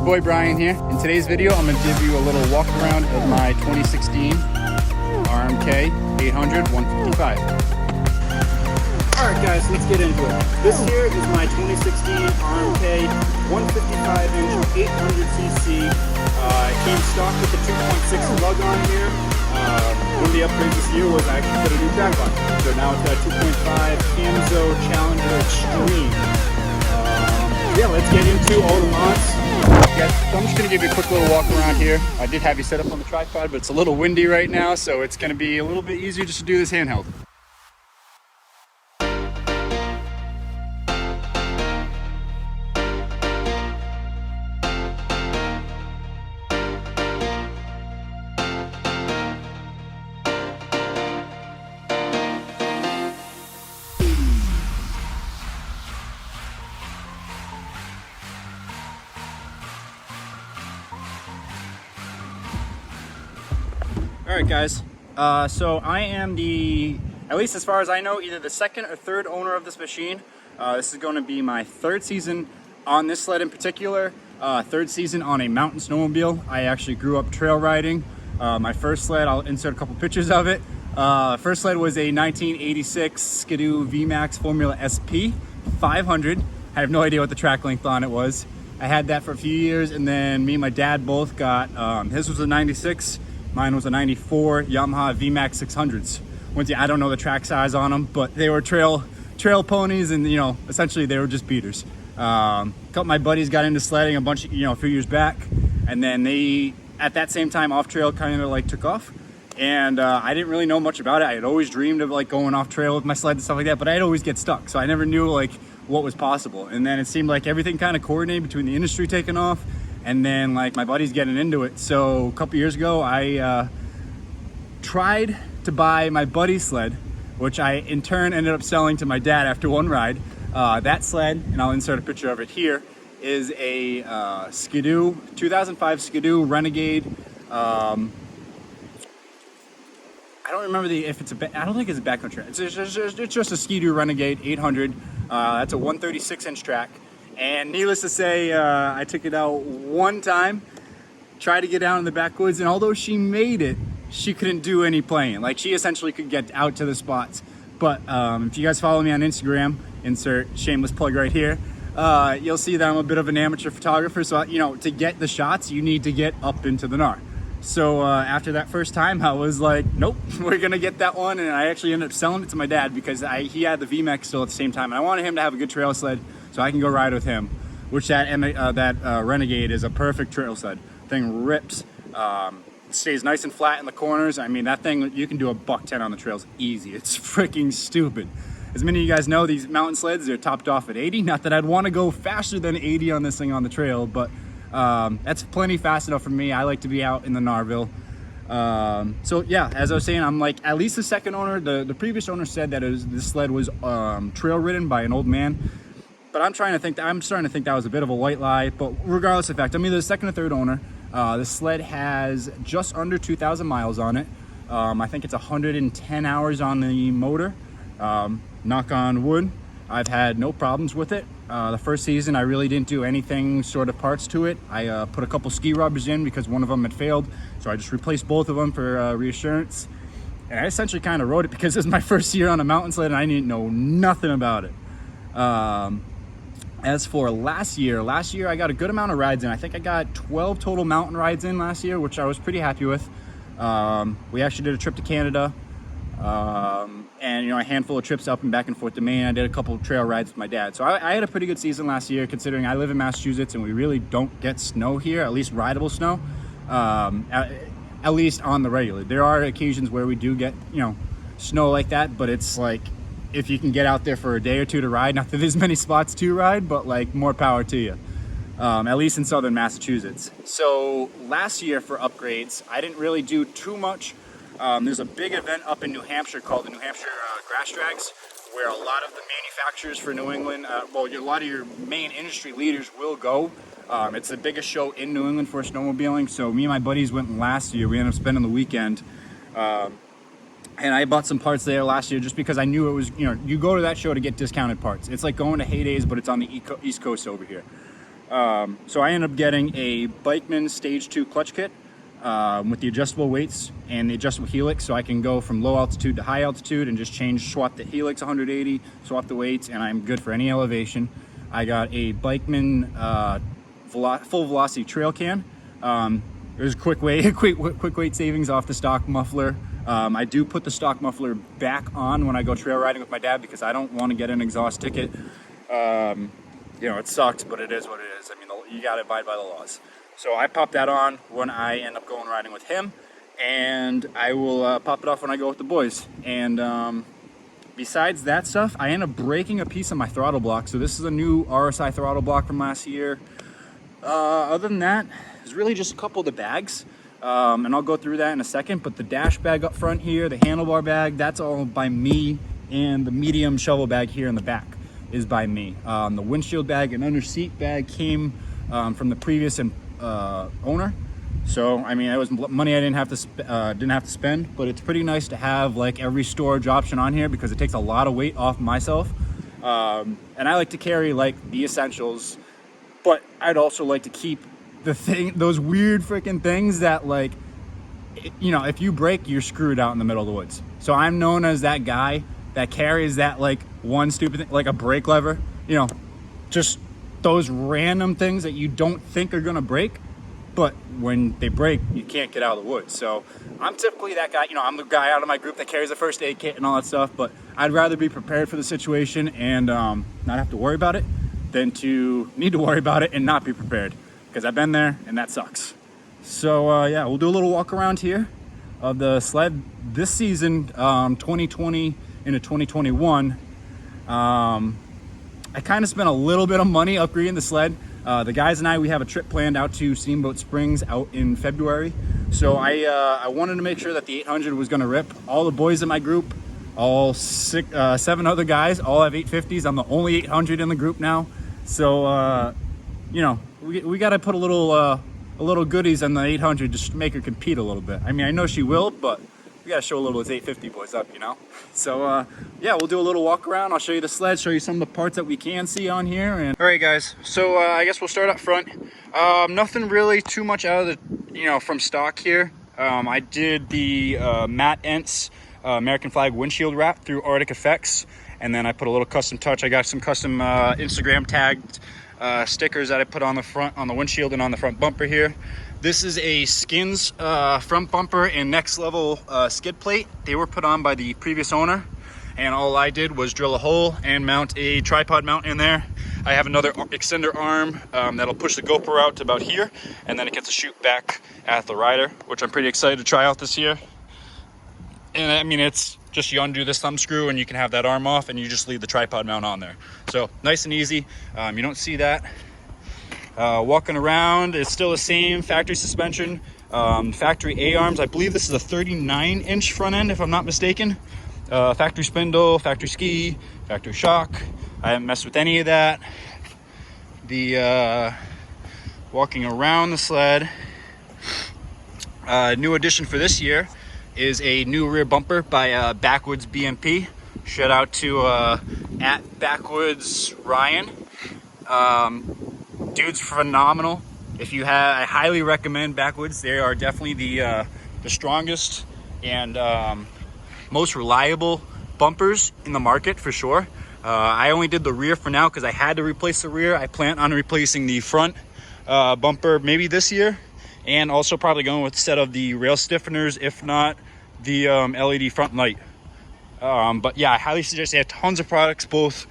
boy Brian here. In today's video, I'm going to give you a little walk around of my 2016 RMK 800 155. Alright guys, let's get into it. This here is my 2016 RMK 155-inch 800cc. It came stock with the 2.6 lug on here. One of the upgrades this year was I actually put a new drag on. So now it's got a 2.5 Camzo Challenger Extreme. Yeah, let's get into all the mods. Yeah, so I'm just going to give you a quick little walk around here. I did have you set up on the tripod, but it's a little windy right now, so it's going to be a little bit easier just to do this handheld. Alright guys, so I am at least as far as I know, either the second or third owner of this machine. This is going to be my third season on this sled in particular, third season on a mountain snowmobile. I actually grew up trail riding. My first sled, I'll insert a couple pictures of it. First sled was a 1986 Skidoo VMAX Formula SP 500. I have no idea what the track length on it was. I had that for a few years, and then me and my dad both got, his was a 96. Mine was a 94 Yamaha VMAX 600s. I don't know the track size on them, but they were trail ponies, and essentially they were just beaters. A couple of my buddies got into sledding a few years back, and then they at that same time off trail kind of like took off. And I didn't really know much about it. I had always dreamed of like going off trail with my sled and stuff like that, but I'd always get stuck, so I never knew like what was possible. And then it seemed like everything kind of coordinated between the industry taking off and then like my buddies getting into it. So a couple years ago, I tried to buy my buddy's sled, which I in turn ended up selling to my dad after one ride. That sled, and I'll insert a picture of it here, is a Skidoo, 2005 Skidoo Renegade. I don't remember I don't think it's a backcountry. It's just a Skidoo Renegade 800. That's a 136-inch track. And needless to say, I took it out one time, tried to get down in the backwoods, and although she made it, she couldn't do any playing. Like, she essentially could get out to the spots. But if you guys follow me on Instagram, insert shameless plug right here, you'll see that I'm a bit of an amateur photographer. So, to get the shots, you need to get up into the gnar. So after that first time, I was like, nope, we're going to get that one. And I actually ended up selling it to my dad because he had the VMAX still at the same time. And I wanted him to have a good trail sled so I can go ride with him, which that Renegade is a perfect trail sled. Thing rips, stays nice and flat in the corners. I mean, that thing, you can do a $110 on the trails easy. It's freaking stupid. As many of you guys know, these mountain sleds, they're topped off at 80. Not that I'd want to go faster than 80 on this thing on the trail, but that's plenty fast enough for me. I like to be out in the Narville. So yeah, as I was saying, I'm like at least the second owner. The previous owner said that this sled was trail ridden by an old man. But I'm starting to think that was a bit of a white lie. But regardless of fact, I'm either the second or third owner. The sled has just under 2,000 miles on it. I think it's 110 hours on the motor. Knock on wood, I've had no problems with it. The first season, I really didn't do anything sort of parts to it. I put a couple ski rubbers in because one of them had failed. So I just replaced both of them for reassurance. And I essentially kind of rode it because it was my first year on a mountain sled and I didn't know nothing about it. As for last year I got a good amount of rides in. I think I got 12 total mountain rides in last year, which I was pretty happy with. We actually did a trip to Canada, and a handful of trips up and back and forth to Maine. I did a couple of trail rides with my dad. So I had a pretty good season last year, considering I live in Massachusetts and we really don't get snow here, at least rideable snow, at least on the regular. There are occasions where we do get, snow like that, but it's like, if you can get out there for a day or two to ride, not that there's many spots to ride, but like more power to you, at least in southern Massachusetts. So last year for upgrades, I didn't really do too much. There's a big event up in New Hampshire called the New Hampshire Grass Drags, where a lot of the manufacturers for New England, a lot of your main industry leaders will go. It's the biggest show in New England for snowmobiling. So me and my buddies went last year. We ended up spending the weekend. And I bought some parts there last year just because I knew it was, you go to that show to get discounted parts. It's like going to Heydays, but it's on the East Coast over here. So I ended up getting a Bikeman Stage 2 clutch kit with the adjustable weights and the adjustable helix, so I can go from low altitude to high altitude and just swap the helix 180, swap the weights, and I'm good for any elevation. I got a Bikeman full velocity trail can. There's quick weight savings off the stock muffler. I do put the stock muffler back on when I go trail riding with my dad because I don't want to get an exhaust ticket. You know, it sucks, but it is what it is. I mean, you got to abide by the laws. So I pop that on when I end up going riding with him, and I will pop it off when I go with the boys. And besides that stuff, I end up breaking a piece of my throttle block. So this is a new RSI throttle block from last year. Other than that, it's really just a couple of the bags. And I'll go through that in a second, but the dash bag up front here, the handlebar bag, that's all by me, and the medium shovel bag here in the back is by me. The windshield bag and under seat bag came from the previous owner. So I mean, it was money I didn't have to spend, but it's pretty nice to have like every storage option on here because it takes a lot of weight off myself. And I like to carry like the essentials, but I'd also like to keep those weird freaking things that, like, you know, if you break, you're screwed out in the middle of the woods. So I'm known as that guy that carries that like one stupid thing, like a brake lever, you know, just those random things that you don't think are gonna break, but when they break, you can't get out of the woods. So I'm typically that guy. You know, I'm the guy out of my group that carries a first aid kit and all that stuff, but I'd rather be prepared for the situation and not have to worry about it than to need to worry about it and not be prepared, because I've been there and that sucks. So yeah, we'll do a little walk around here of the sled this season, 2020 into 2021. I kind of spent a little bit of money upgrading the sled. The guys and I, we have a trip planned out to Steamboat Springs out in February. So I wanted to make sure that the 800 was going to rip. All the boys in my group, all 7 other guys, all have 850s. I'm the only 800 in the group now. So, you know, we got to put a little goodies on the 800 just to make her compete a little bit. I mean, I know she will, but we got to show a little of those 850 boys up, you know? So, yeah, we'll do a little walk around. I'll show you the sled, show you some of the parts that we can see on here. And all right, guys. So, I guess we'll start up front. Nothing really too much out of the, you know, from stock here. I did the Matt Entz American flag windshield wrap through Arctic Effects. And then I put a little custom touch. I got some custom Instagram tagged stickers that I put on the front, on the windshield and on the front bumper here. This is a Skins front bumper and next level skid plate. They were put on by the previous owner, and all I did was drill a hole and mount a tripod mount in there. I have another extender arm that'll push the GoPro out to about here, and then it gets a shoot back at the rider, which I'm pretty excited to try out this year. And I mean, it's just you undo this thumb screw and you can have that arm off, and you just leave the tripod mount on there. So nice and easy. You don't see that. Walking around, it's still the same factory suspension, factory A-arms. I believe this is a 39-inch front end, if I'm not mistaken. Factory spindle, factory ski, factory shock. I haven't messed with any of that. The walking around the sled. New addition for this year is a new rear bumper by Backwoods BMP. Shout out to at Backwoods Ryan. Dude's phenomenal. If you have, I highly recommend Backwoods. They are definitely the strongest and most reliable bumpers in the market for sure. I only did the rear for now because I had to replace the rear. I plan on replacing the front bumper maybe this year, and also probably going with a set of the rail stiffeners, if not the LED front light. But yeah, I highly suggest. They have tons of products, both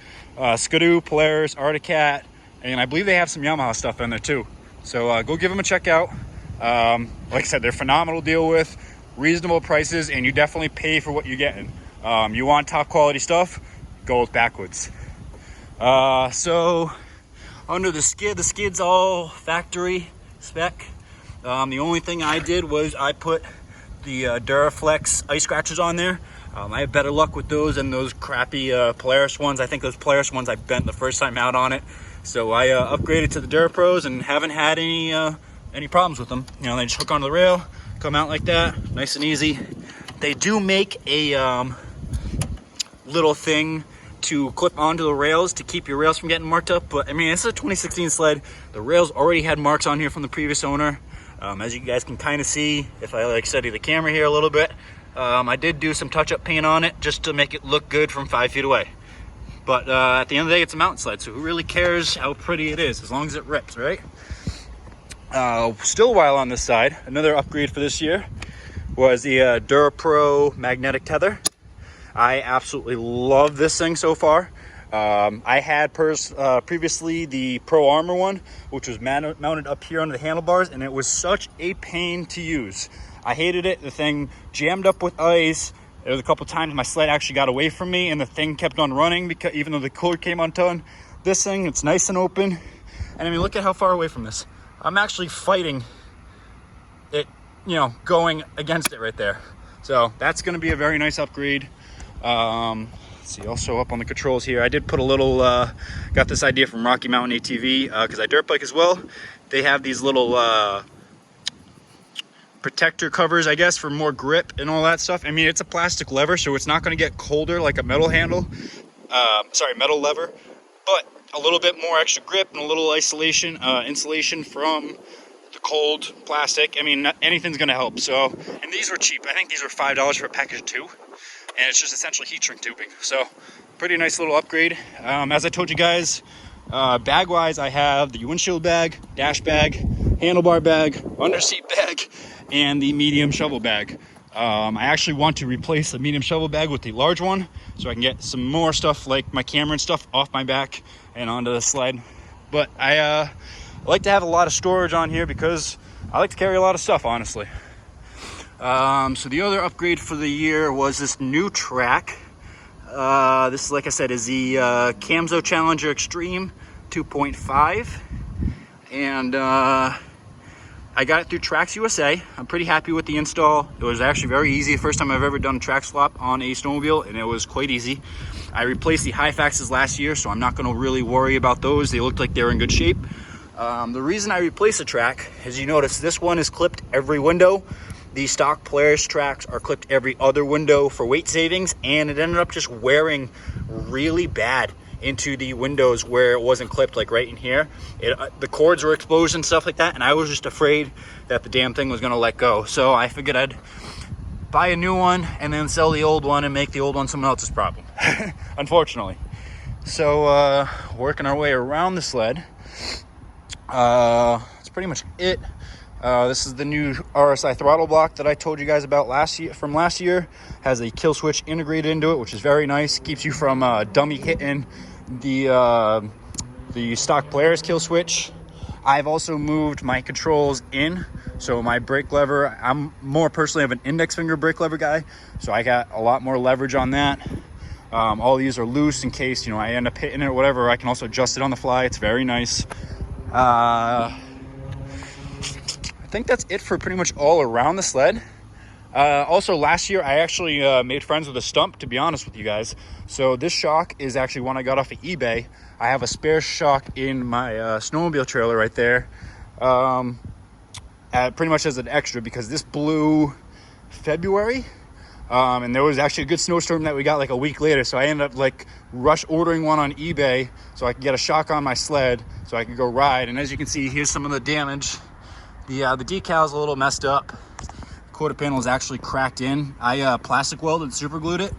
Skidoo, Polaris, Arctic Cat, and I believe they have some Yamaha stuff in there too. So go give them a check out. Like I said, they're phenomenal to deal with, reasonable prices, and you definitely pay for what you're getting. You want top quality stuff, go with Backwoods. So under the skid's all factory spec. The only thing I did was I put the Duraflex ice scratchers on there. I had better luck with those than those crappy Polaris ones. I think those Polaris ones I bent the first time out on it. So I upgraded to the DuraPros and haven't had any problems with them. You know, they just hook onto the rail, come out like that, nice and easy. They do make a little thing to clip onto the rails to keep your rails from getting marked up. But I mean, it's a 2016 sled. The rails already had marks on here from the previous owner. As you guys can kind of see, if I like steady the camera here a little bit, I did do some touch-up paint on it just to make it look good from 5 feet away. But at the end of the day, it's a mountain sled, so who really cares how pretty it is as long as it rips, right? Still while on this side, another upgrade for this year was the Pro magnetic tether. I absolutely love this thing so far. I had previously the Pro Armor one, which was mounted up here under the handlebars, and it was such a pain to use. I hated it. The thing jammed up with ice. There was a couple times my sled actually got away from me and the thing kept on running because even though the cord came undone. This thing, it's nice and open. And I mean, look at how far away from this. I'm actually fighting it, you know, going against it right there. So that's going to be a very nice upgrade. Let's see, also up on the controls here, I did put a little, got this idea from Rocky Mountain ATV because I dirt bike as well. They have these little protector covers, I guess, for more grip and all that stuff. I mean, it's a plastic lever, so it's not going to get colder like a metal handle. Metal lever, but a little bit more extra grip and a little insulation from the cold plastic. I mean, anything's going to help. So, and these were cheap. I think these were $5 for a package of 2, and it's just essentially heat shrink tubing. So, pretty nice little upgrade. As I told you guys, bag wise, I have the windshield bag, dash bag, handlebar bag, underseat bag, and the medium shovel bag. I actually want to replace the medium shovel bag with the large one so I can get some more stuff like my camera and stuff off my back and onto the sled. But I like to have a lot of storage on here because I like to carry a lot of stuff, honestly. So the other upgrade for the year was this new track. This, like I said, is the Camzo Challenger Extreme 2.5. And I got it through Tracks USA. I'm pretty happy with the install. It was actually very easy. First time I've ever done a track swap on a snowmobile, and it was quite easy. I replaced the Hyfaxes last year, so I'm not gonna really worry about those. They looked like they were in good shape. The reason I replaced the track, as you notice, this one is clipped every window. The stock Polaris tracks are clipped every other window for weight savings, and it ended up just wearing really bad into the windows where it wasn't clipped, like right in here. The cords were exposed and stuff like that, and I was just afraid that the damn thing was gonna let go. So I figured I'd buy a new one and then sell the old one and make the old one someone else's problem, unfortunately. So working our way around the sled, that's pretty much it. This is the new RSI throttle block that I told you guys about last year. Has a kill switch integrated into it, which is very nice. Keeps you from dummy hitting the stock Polaris kill switch. I've also moved my controls in, so my brake lever, I'm more personally of an index finger brake lever guy, so I got a lot more leverage on that. All these are loose in case, you know, I end up hitting it or whatever. I can also adjust it on the fly. It's very nice. I think that's it for pretty much all around the sled. Also, last year I actually made friends with a stump, to be honest with you guys. So this shock is actually one I got off of eBay. I have a spare shock in my snowmobile trailer right there, pretty much as an extra, because this blew February, and there was actually a good snowstorm that we got like a week later. So I ended up like rush ordering one on eBay so I could get a shock on my sled so I could go ride. And as you can see, here's some of the damage. The decal's a little messed up. Quarter panel is actually cracked in. I plastic welded and super glued it.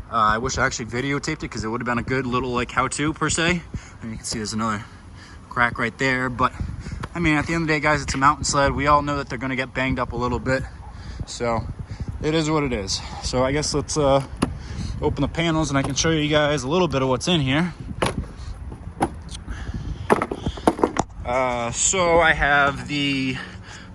I wish I actually videotaped it because it would have been a good little like how-to per se. And you can see there's another crack right there. But I mean, at the end of the day, guys, it's a mountain sled. We all know that they're gonna get banged up a little bit. So it is what it is. So I guess let's open the panels and I can show you guys a little bit of what's in here. So I have the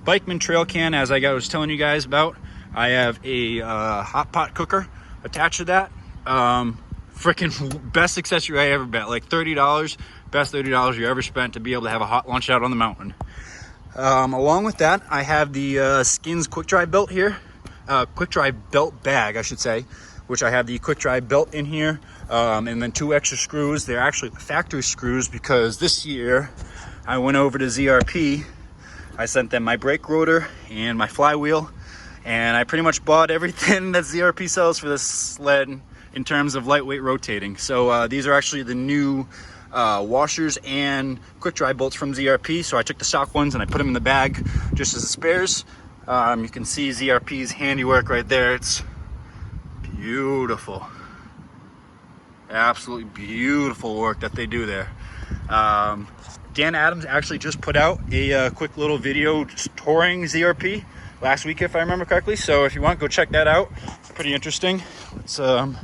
Bikeman trail can, as I was telling you guys about. I have a hot pot cooker attached to that. Freaking best accessory I ever bought, like $30, best $30 you ever spent to be able to have a hot lunch out on the mountain. Along with that, I have the Skins quick dry belt here, quick dry belt bag, I should say, which I have the quick dry belt in here, and then 2 extra screws. They're actually factory screws because this year I went over to ZRP. I sent them my brake rotor and my flywheel, and I pretty much bought everything that ZRP sells for this sled in terms of lightweight rotating. So these are actually the new washers and quick dry bolts from ZRP. So I took the stock ones and I put them in the bag just as spares. You can see ZRP's handiwork right there. It's beautiful. Absolutely beautiful work that they do there. Dan Adams actually just put out a quick little video touring ZRP last week, if I remember correctly. So if you want, go check that out. It's pretty interesting. Let's we'll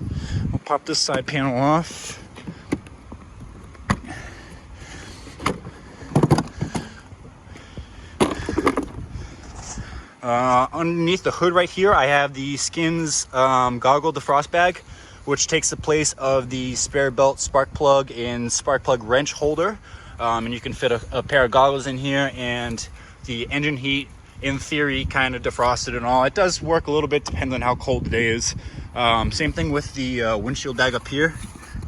pop this side panel off. Underneath the hood right here, I have the Skins goggle defrost bag, which takes the place of the spare belt spark plug and spark plug wrench holder. And you can fit a pair of goggles in here, and the engine heat, in theory, kind of defrosted and all. It does work a little bit, depends on how cold the day is. Same thing with the windshield bag up here.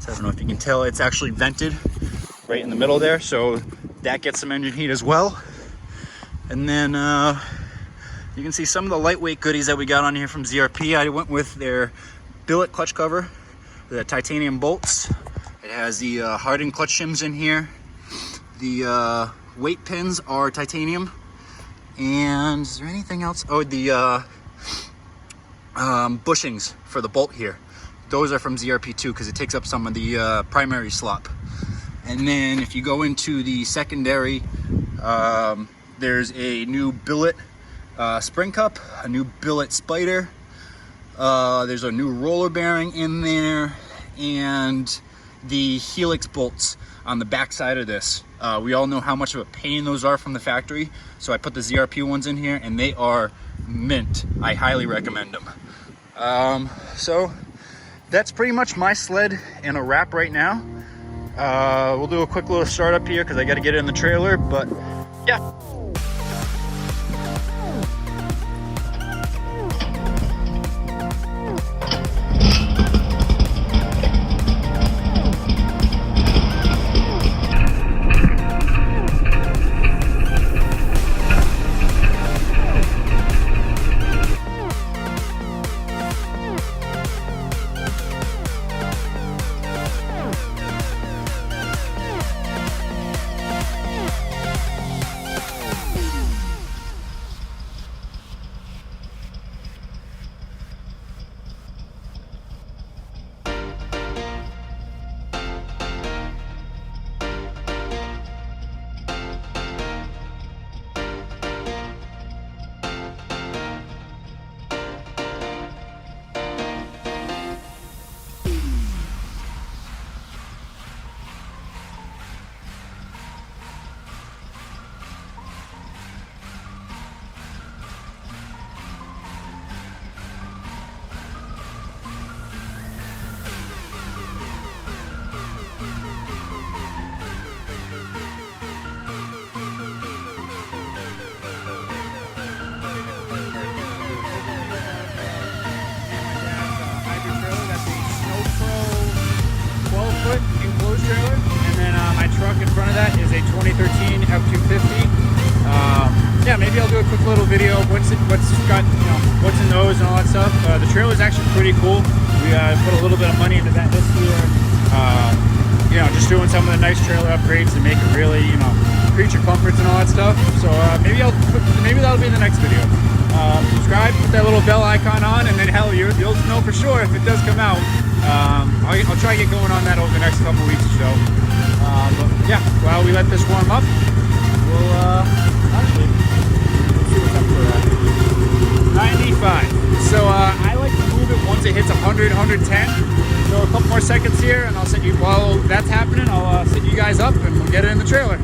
So I don't know if you can tell, it's actually vented right in the middle there, so that gets some engine heat as well. And then you can see some of the lightweight goodies that we got on here from ZRP. I went with their billet clutch cover, the titanium bolts. It has the hardened clutch shims in here. The weight pins are titanium. And is there anything else? Oh, the bushings for the bolt here. Those are from ZRP too, because it takes up some of the primary slop. And then if you go into the secondary, there's a new billet spring cup, a new billet spider. There's a new roller bearing in there, and the helix bolts on the back side of this. We all know how much of a pain those are from the factory, so I put the ZRP ones in here, and they are mint. I highly recommend them. So that's pretty much my sled in a wrap right now. We'll do a quick little startup here because I got to get it in the trailer, but yeah. Trailer, and then my truck in front of that is a 2013 F250. Yeah, maybe I'll do a quick little video of what's got, what's in those and all that stuff. The trailer is actually pretty cool. We put a little bit of money into that this year. Just doing some of the nice trailer upgrades to make it really, creature comforts and all that stuff. So maybe that'll be the next video. Subscribe, put that little bell icon on, and then hell, you'll know for sure if it does come out. I'll try to get going on that over the next couple weeks or so. But yeah, while we let this warm up, we'll actually see what's up for 95. So I like to move it once it hits 100, 110. So a couple more seconds here, and I'll set you. While that's happening, I'll set you guys up, and we'll get it in the trailer.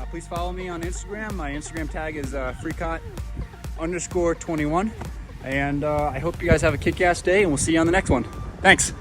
please follow me on Instagram. My Instagram tag is freecot_21. And I hope you guys have a kick-ass day, and we'll see you on the next one. Thanks.